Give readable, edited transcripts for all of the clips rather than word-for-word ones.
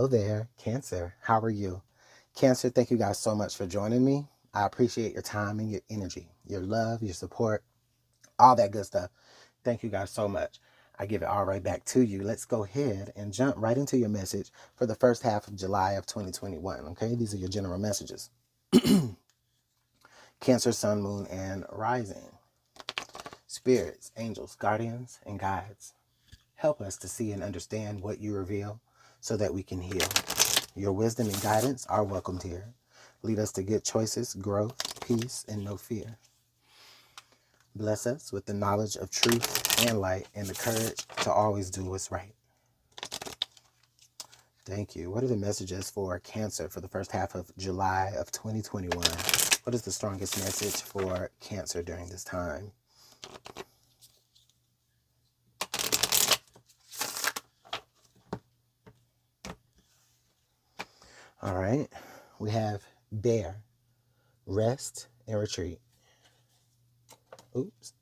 Hello there, Cancer. How are you? Cancer, thank you guys so much for joining me. I appreciate your time and your energy, your love, your support, all that good stuff. Thank you guys so much. I give it all right back to you. Let's go ahead and jump right into your message for the first half of July of 2021. Okay, these are your general messages. Cancer, Sun, Moon, and Rising. Spirits, angels, guardians, and guides. Help us to see and understand what you reveal so that we can heal. Your wisdom and guidance are welcomed here. Lead us to good choices, growth, peace, and no fear. Bless us with the knowledge of truth and light and the courage to always do what's right. Thank you. What are the messages for Cancer for the first half of July of 2021? What is the strongest message for Cancer during this time? All right. We have Bear, Rest and Retreat. Oops.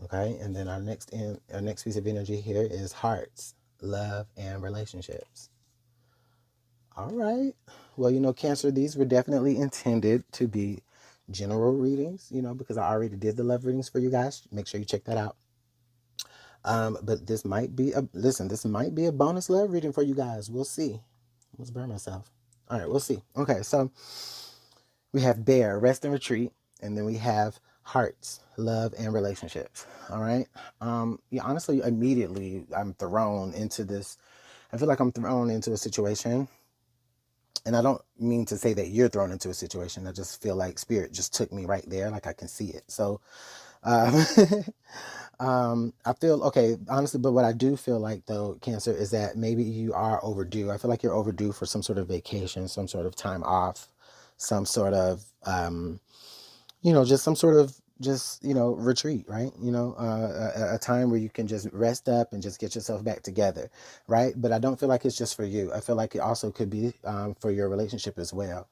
Okay, and then our next piece of energy here is Hearts, Love, and Relationships. All right. Well, Cancer, these were definitely intended to be general readings, because I already did the love readings for you guys. Make sure you check that out. But this might be this might be a bonus love reading for you guys. We'll see. Let's burn myself. All right, we'll see. Okay, so we have Bear, Rest and Retreat, and then we have Hearts, Love, and Relationships. All right. Honestly, immediately I'm thrown into this. I feel like I'm thrown into a situation, and I don't mean to say that you're thrown into a situation. I just feel like Spirit just took me right there, like I can see it. So, I feel okay, honestly, but what I do feel like though, Cancer, is that maybe you are overdue. I feel like you're overdue for some sort of vacation, some sort of time off, some sort of, just some sort of retreat, right? A time where you can just rest up and just get yourself back together, right? But I don't feel like it's just for you. I feel like it also could be for your relationship as well.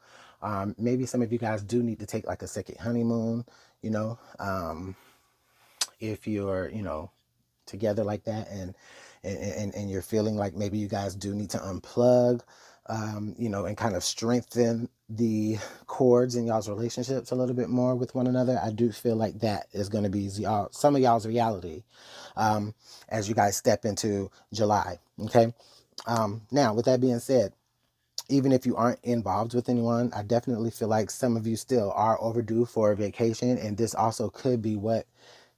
Maybe some of you guys do need to take like a second honeymoon, if you're, together like that, and you're feeling like maybe you guys do need to unplug, and kind of strengthen the chords in y'all's relationships a little bit more with one another. I do feel like that is going to be some of y'all's reality as you guys step into July. Okay. Now, with that being said, even if you aren't involved with anyone, I definitely feel like some of you still are overdue for a vacation, and this also could be what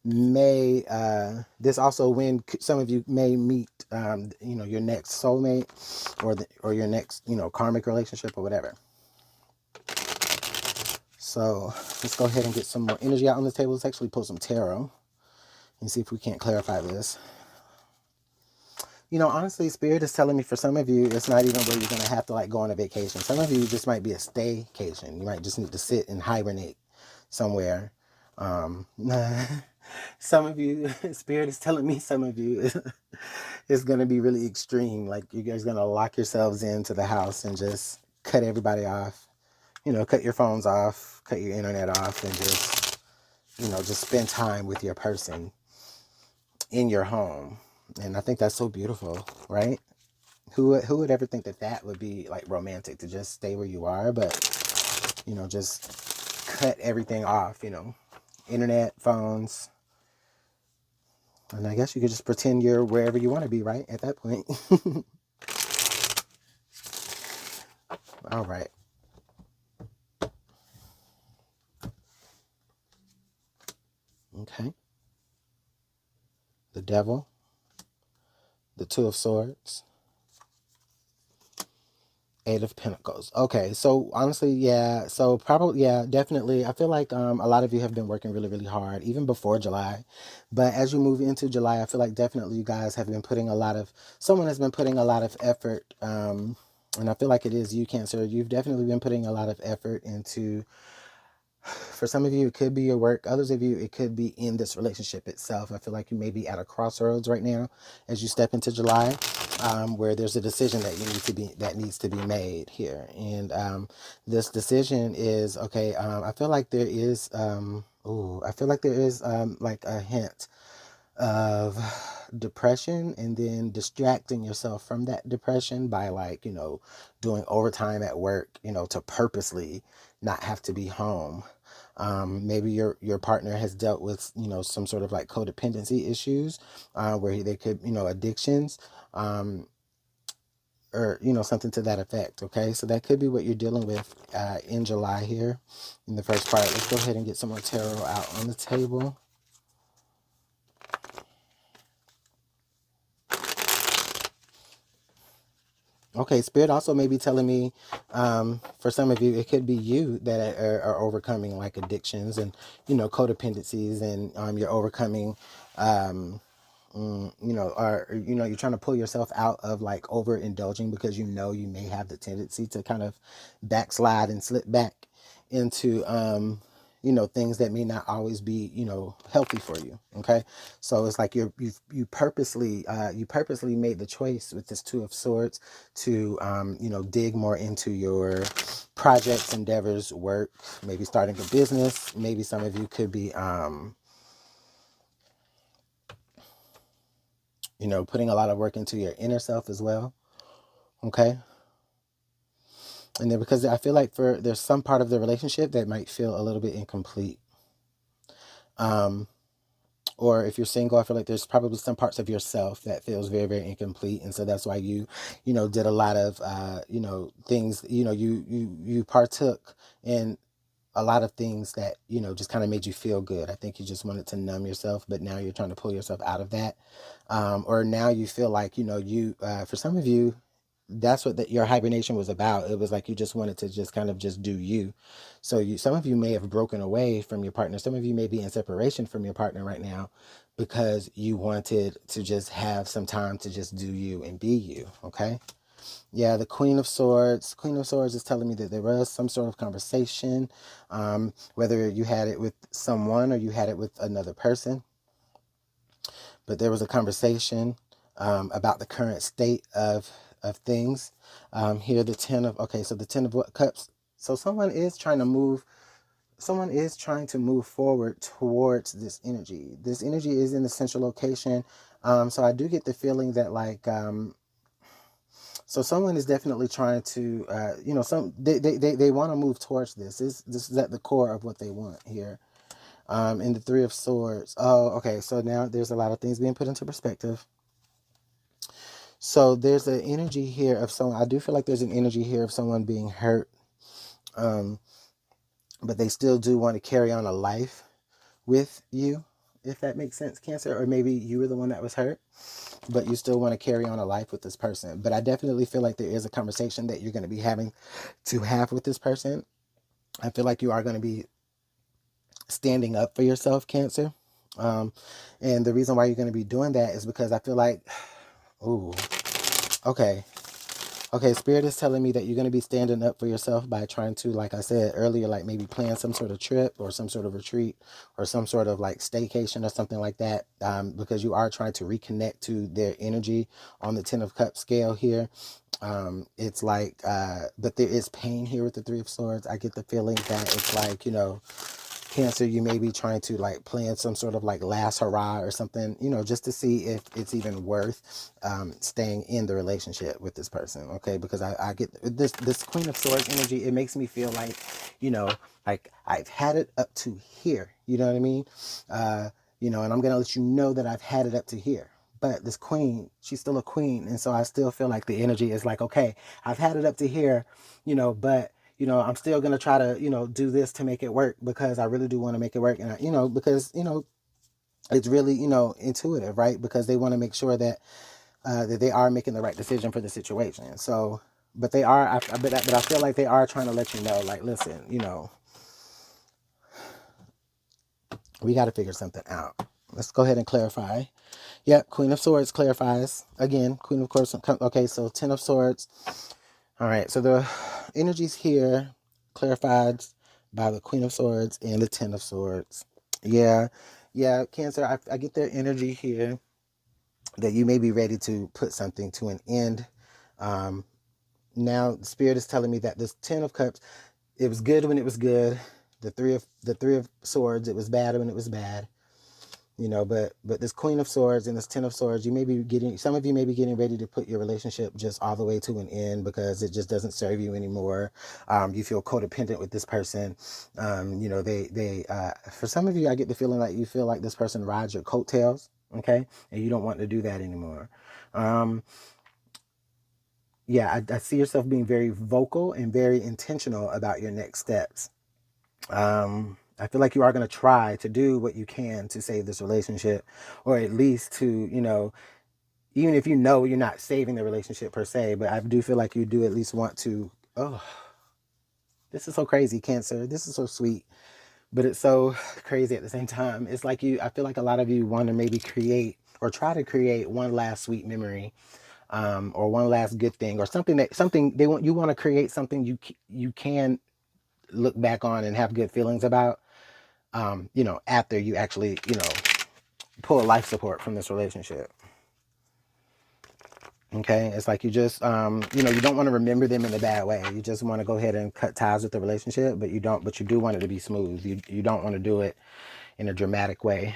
this also when some of you may meet your next soulmate or your next karmic relationship or whatever. So let's go ahead and get some more energy out on the table. Let's actually pull some tarot and see if we can't clarify this. Honestly, Spirit is telling me for some of you, it's not even where you're going to have to like go on a vacation. Some of you just might be a staycation. You might just need to sit and hibernate somewhere. Some of you, Spirit is telling me some of you is going to be really extreme. Like you guys are going to lock yourselves into the house and just cut everybody off. Cut your phones off, cut your internet off, and just spend time with your person in your home. And I think that's so beautiful, right? Who would ever think that would be like romantic, to just stay where you are, but just cut everything off, internet, phones. And I guess you could just pretend you're wherever you want to be, right? At that point. All right. Okay. The Devil. The Two of Swords. Eight of Pentacles. Okay, so honestly, yeah. So probably, yeah, definitely. I feel like a lot of you have been working really, really hard, even before July. But as you move into July, I feel like definitely you guys have been someone has been putting a lot of effort. And I feel like it is you, Cancer. You've definitely been putting a lot of effort into. For some of you, it could be your work. Others of you, it could be in this relationship itself. I feel like you may be at a crossroads right now as you step into July, where there's a decision that needs to be made here. And this decision is I feel like there is like a hint of depression, and then distracting yourself from that depression by, like, doing overtime at work, to purposely not have to be home. Maybe your partner has dealt with, some sort of like codependency issues, where they could, addictions, or, something to that effect. Okay. So that could be what you're dealing with, in July here in the first part. Let's go ahead and get some more tarot out on the table. Okay, Spirit also may be telling me, for some of you, it could be you that are overcoming like addictions and, codependencies, and you're overcoming, or, you're trying to pull yourself out of like overindulging because you may have the tendency to kind of backslide and slip back into, things that may not always be, healthy for you. Okay. So it's like you purposely made the choice with this Two of Swords to, dig more into your projects, endeavors, work, maybe starting a business. Maybe some of you could be, putting a lot of work into your inner self as well. Okay. And then because I feel like there's some part of the relationship that might feel a little bit incomplete. Or if you're single, I feel like there's probably some parts of yourself that feels very, very incomplete. And so that's why you did a lot of, things, you partook in a lot of things that, just kind of made you feel good. I think you just wanted to numb yourself, but now you're trying to pull yourself out of that. Or now you feel like, for some of you, that's what your hibernation was about. It was like you just wanted to just kind of just do you. So some of you may have broken away from your partner. Some of you may be in separation from your partner right now because you wanted to just have some time to just do you and be you. Okay. Yeah, the Queen of Swords. Queen of Swords is telling me that there was some sort of conversation, whether you had it with someone or you had it with another person. But there was a conversation, about the current state of things. Here, the the Ten of what Cups. So someone is trying to move. Someone is trying to move forward towards this energy. This energy is in the central location. So I do get the feeling that, like, so someone is definitely trying to, they want to move towards this. This is at the core of what they want here. In the Three of Swords. Oh, okay. So now there's a lot of things being put into perspective. So there's an energy here of someone. I do feel like there's an energy here of someone being hurt, um, but they still do want to carry on a life with you, if that makes sense, Cancer. Or maybe you were the one that was hurt, but you still want to carry on a life with this person. But I definitely feel like there is a conversation that you're going to be having to have with this person. I feel like you are going to be standing up for yourself, Cancer. And the reason why you're going to be doing that is because I feel like, ooh, okay. Okay, Spirit is telling me that you're going to be standing up for yourself by trying to, like I said earlier, like maybe plan some sort of trip or some sort of retreat or some sort of like staycation or something like that, because you are trying to reconnect to their energy on the Ten of Cups scale here. It's like, but there is pain here with the Three of Swords. I get the feeling that it's like, Cancer, you may be trying to like plan some sort of like last hurrah or something, just to see if it's even worth, staying in the relationship with this person. Okay. Because I get this Queen of Swords energy. It makes me feel like, like I've had it up to here, you know what I mean? And I'm going to let you know that I've had it up to here. But this queen, she's still a queen. And so I still feel like the energy is like, okay, I've had it up to here, but I'm still going to try to, do this to make it work because I really do want to make it work. And, because, it's really, intuitive, right? Because they want to make sure that, that they are making the right decision for the situation. So, but they are, but I feel like they are trying to let you know, like, listen, we got to figure something out. Let's go ahead and clarify. Yep, Queen of Swords clarifies. Again, Queen of Swords. Okay, so Ten of Swords. All right, so the energies here clarified by the Queen of Swords and the Ten of Swords. Yeah, Cancer, I get their energy here that you may be ready to put something to an end. Now, the Spirit is telling me that this Ten of Cups, it was good when it was good. The Three of Swords, it was bad when it was bad. You know, but this Queen of Swords and this Ten of Swords, you may be getting, some of you may be getting ready to put your relationship just all the way to an end because it just doesn't serve you anymore. You feel codependent with this person. You know, for some of you, I get the feeling like you feel like this person rides your coattails, okay? And you don't want to do that anymore. Yeah, I see yourself being very vocal and very intentional about your next steps. I feel like you are going to try to do what you can to save this relationship, or at least to, you know, even if you know you're not saving the relationship per se, but I do feel like you do at least want to. Oh, this is so crazy, Cancer. This is so sweet, but it's so crazy at the same time. It's like I feel like a lot of you want to maybe create or try to create one last sweet memory, or one last good thing, or something you want to create something you can look back on and have good feelings about. You know, after you actually, you know, pull life support from this relationship. Okay, it's like you just, you know, you don't want to remember them in a bad way. You just want to go ahead and cut ties with the relationship, but you do want it to be smooth. You don't want to do it in a dramatic way,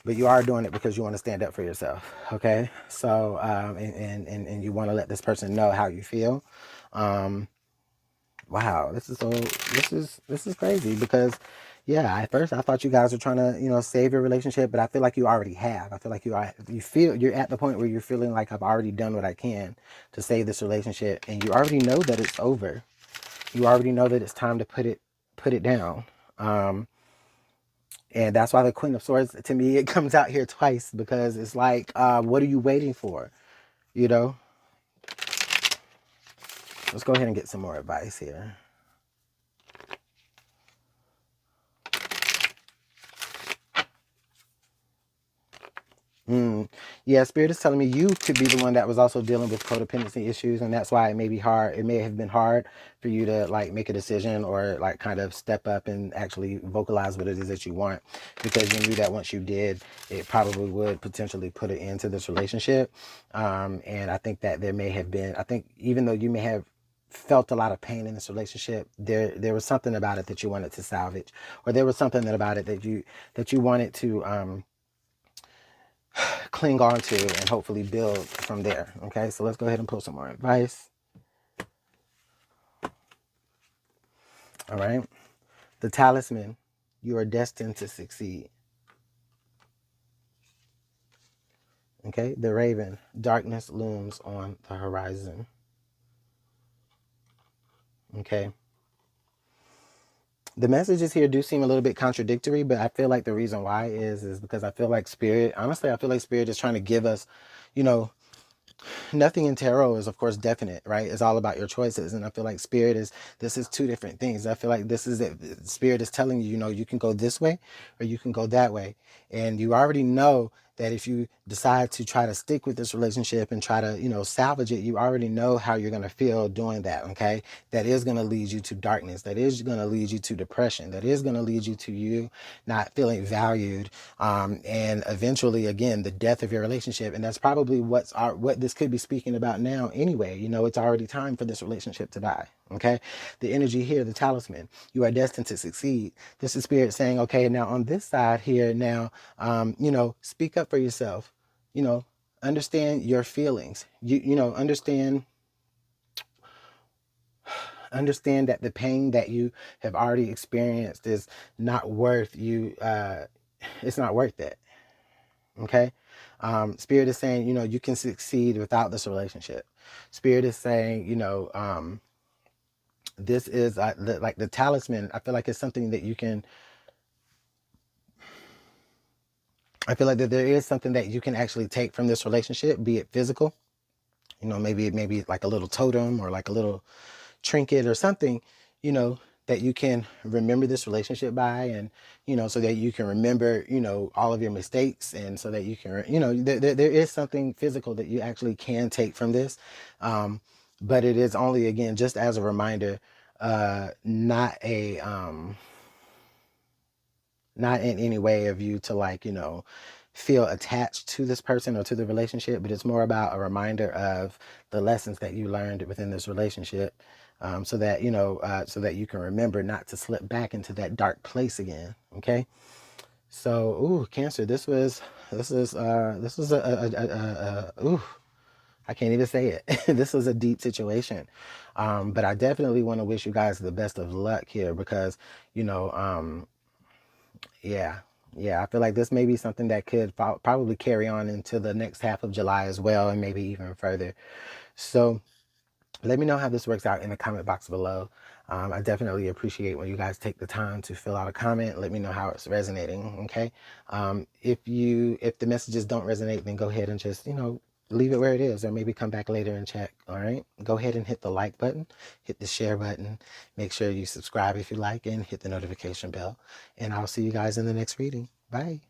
but you are doing it because you want to stand up for yourself. Okay, so and you want to let this person know how you feel. Wow, this is crazy because, yeah, at first I thought you guys were trying to, you know, save your relationship, but I feel like you already have. I feel like you're at the point where you're feeling like I've already done what I can to save this relationship, and you already know that it's over. You already know that it's time to put it down. And that's why the Queen of Swords, to me, it comes out here twice because it's like, what are you waiting for? You know, let's go ahead and get some more advice here. Yeah, Spirit is telling me you could be the one that was also dealing with codependency issues, and that's why it may be hard. It may have been hard for you to like make a decision or like kind of step up and actually vocalize what it is that you want, because you knew that once you did, it probably would potentially put an end to this relationship. And I think that I think even though you may have felt a lot of pain in this relationship, there was something about it that you wanted to salvage, or there was something about it that you wanted to cling on to and hopefully build from there. Okay, so let's go ahead and pull some more advice. All right, the Talisman, you are destined to succeed. Okay, the Raven, darkness looms on the horizon. Okay, the messages here do seem a little bit contradictory, but I feel like the reason why is because I feel like Spirit, honestly, I feel like Spirit is trying to give us, you know, nothing in tarot is of course definite, right? It's all about your choices, and I feel like this is two different things. I feel like this is it. Spirit is telling you, you know, you can go this way or you can go that way, and you already know that if you decide to try to stick with this relationship and try to, you know, salvage it, you already know how you're going to feel doing that. Okay, that is going to lead you to darkness, that is going to lead you to depression, that is going to lead you to you not feeling valued, and eventually again the death of your relationship. And that's probably what this could be speaking about now anyway. You know, it's already time for this relationship to die. Okay, the energy here, the Talisman, you are destined to succeed. This is Spirit saying, okay, now on this side here now, you know, speak up for yourself. You know, understand your feelings. You know, understand that the pain that you have already experienced is not worth you. It's not worth it. Okay. Spirit is saying, you know, you can succeed without this relationship. Spirit is saying, you know, this is like the Talisman. I feel like it's something that you can, I feel like that there is something that you can actually take from this relationship, be it physical, you know, maybe like a little totem or like a little trinket or something, you know, that you can remember this relationship by, and, you know, so that you can remember, you know, all of your mistakes, and so that you can, you know, there is something physical that you actually can take from this. But it is only, again, just as a reminder, not not in any way of you to, like, you know, feel attached to this person or to the relationship, but it's more about a reminder of the lessons that you learned within this relationship, so that, so that you can remember not to slip back into that dark place again. Okay. So, ooh, Cancer, this was ooh, I can't even say it. This was a deep situation. But I definitely want to wish you guys the best of luck here because, you know, yeah, yeah, I feel like this may be something that could probably carry on into the next half of July as well, and maybe even further. So, let me know how this works out in the comment box below. I definitely appreciate when you guys take the time to fill out a comment. Let me know how it's resonating. Okay. If the messages don't resonate, then go ahead and just, leave it where it is, or maybe come back later and check. All right. Go ahead and hit the like button, hit the share button. Make sure you subscribe if you like, and hit the notification bell. And I'll see you guys in the next reading. Bye.